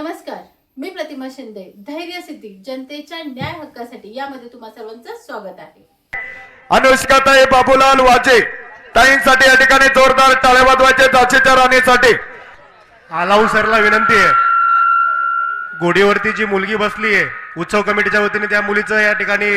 नमस्कार, मी प्रतिमा शिंदे. धैर्य सिद्धी जनतेच्या न्याय हक्कासाठी यामध्ये तुम्हा सर्वांचं स्वागत आहे. अनुष्काताई बाबूलाल वाजे ताईंसाठी या ठिकाणी जोरदार टाळ्या वाजवायचे. जाचेच्या राणीसाठी आलाऊ सरला विनंती आहे, घोडीवरती जी मुलगी बसली आहे उत्सव कमिटीच्या वतीने त्या मुलीचा या ठिकाणी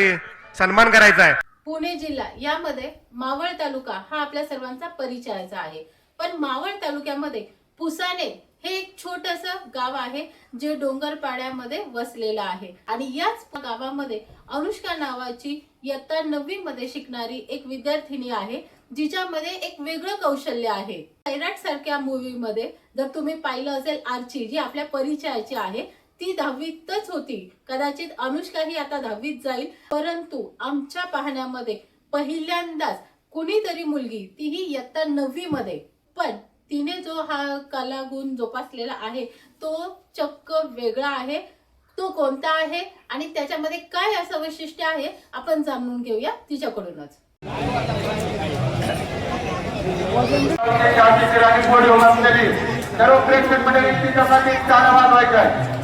सन्मान करायचा आहे. पुणे जिल्हा यामध्ये मावळ तालुका हा आपल्या सर्वांचा परिचयाचा आहे. पण मावळ तालुक्यामध्ये पुसाने हे एक छोटंसं गाव आहे जे डोंगर पाड्यामध्ये वसलेलं आहे. आणि याच गावामध्ये अनुष्का नावाची इयत्ता 9वी मध्ये शिकणारी एक विद्यार्थिनी आहे, जिच्यामध्ये एक वेगळं कौशल्य आहे. सैराट सारख्या मूवी मध्ये जर तुम्ही पाहिलं असेल, आर्ची जी आपल्या परिचयाची आहे ती 10वीतच होती. कदाचित अनुष्का ही आता 10वीत जाईल, परंतु आमच्या पाहण्यामध्ये पहिल्यांदाच कुणीतरी मुलगी तीही इयत्ता 9वी मध्ये, पण तिने जो हा कलागुण जोपासलेला आहे तो चक्क वेगळा आहे. तो कोणता आहे आणि त्याच्यामध्ये काय असं वैशिष्ट्य आहे आपण जाणून घेऊया तिच्याकडूनच. सर्व प्रेक्षक मंडळी तिच्यासाठी टाळ्या वाजवायच्या आहे.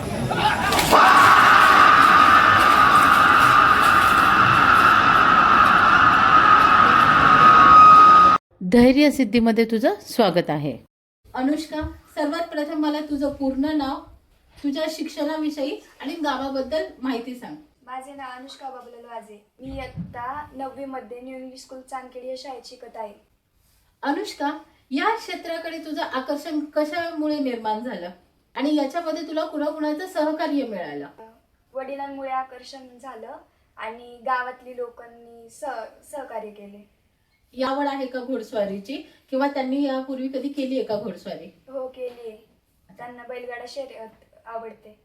धैर्य सिद्धीमध्ये तुझं स्वागत आहे. अनुष्का, सर्वात प्रथम मला तुझं पूर्ण नाव, तुझ्या शिक्षणाविषयी आणि गावाबद्दल माहिती सांग. माझे नाव अनुष्का बाबूलाल वाजे. मी इयत्ता 9वी मध्ये न्यू इंग्लिश स्कूल चांदखेड या शाळेत शिकत आहे. अनुष्का, या क्षेत्राकडे तुझं आकर्षण कशामुळे निर्माण झालं आणि याच्यामध्ये तुला कुणाकुणाचं सहकार्य मिळालं? वडिलांमुळे आकर्षण झालं आणि गावातली लोकांनी सहकार्य केले. आवड आहे का घोडस्वारीची, किंवा त्यांनी यापूर्वी कधी केली आहे का घोडस्वारी? हो, केली. त्यांना बैलगाडा शर्यत आवडते.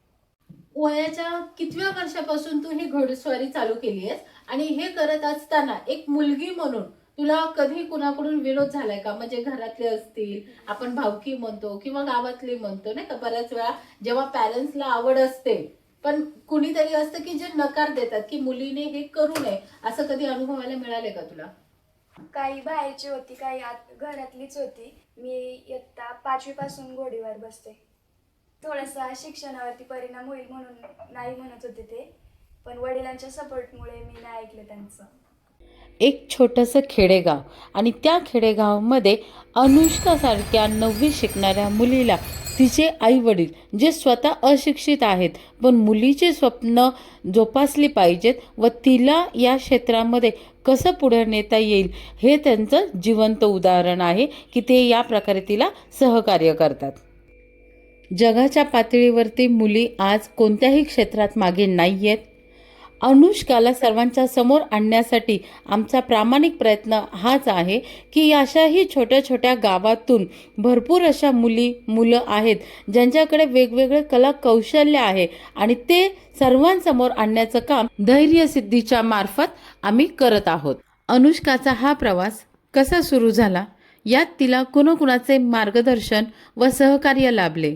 वयाच्या कितव्या वर्षापासून तू ही घोडस्वारी चालू केली आहेस आणि हे करत असताना एक मुलगी म्हणून तुला कधी कुणाकडून विरोध झालाय का? म्हणजे घरातले असतील, आपण भावकी म्हणतो किंवा गावातले म्हणतो नाही का, बऱ्याच वेळा जेव्हा पॅरेंट्सला आवड असते पण कुणीतरी असतं की जे नकार देतात की मुलीने हे करू नये, असं कधी अनुभवायला मिळाले का तुला? काही बाहेरची होती, काही घरातलीच होती. मी इयत्ता 5वी पासून घोडीवर बसते. थोडासा शिक्षणावरती परिणाम होईल म्हणून नाही म्हणत होते ते, पण वडिलांच्या सपोर्टमुळे मी नाही ऐकलं त्यांचं. एक छोटंसं खेडेगाव आणि त्या खेडेगावामध्ये अनुष्कासारख्या 9वी शिकणाऱ्या मुलीला तिचे आई वडील जे स्वतः अशिक्षित आहेत पण मुलीचे स्वप्न जोपासली पाहिजेत व तिला या क्षेत्रामध्ये कसं पुढे नेता येईल हे त्यांचं जिवंत उदाहरण आहे की ते या प्रकारे तिला सहकार्य करतात. जगाच्या पातळीवरती मुली आज कोणत्याही क्षेत्रात मागे नाही आहेत. अनुष्काला सर्वांच्या समोर आणण्यासाठी आमचा प्रामाणिक प्रयत्न हाच आहे की अशाही छोट्या छोट्या गावातून भरपूर अशा मुलं आहेत ज्यांच्याकडे वेगवेगळे कला कौशल्य आहे आणि ते सर्वांसमोर आणण्याचं काम धैर्य सिद्धीच्या मार्फत आम्ही करत आहोत. अनुष्काचा हा प्रवास कसा सुरू झाला, यात तिला कुणाकुणाचे मार्गदर्शन व सहकार्य लाभले,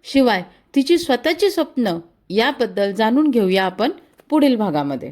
शिवाय तिची स्वतःची स्वप्न याबद्दल जाणून घेऊया आपण पुढील भागामध्ये.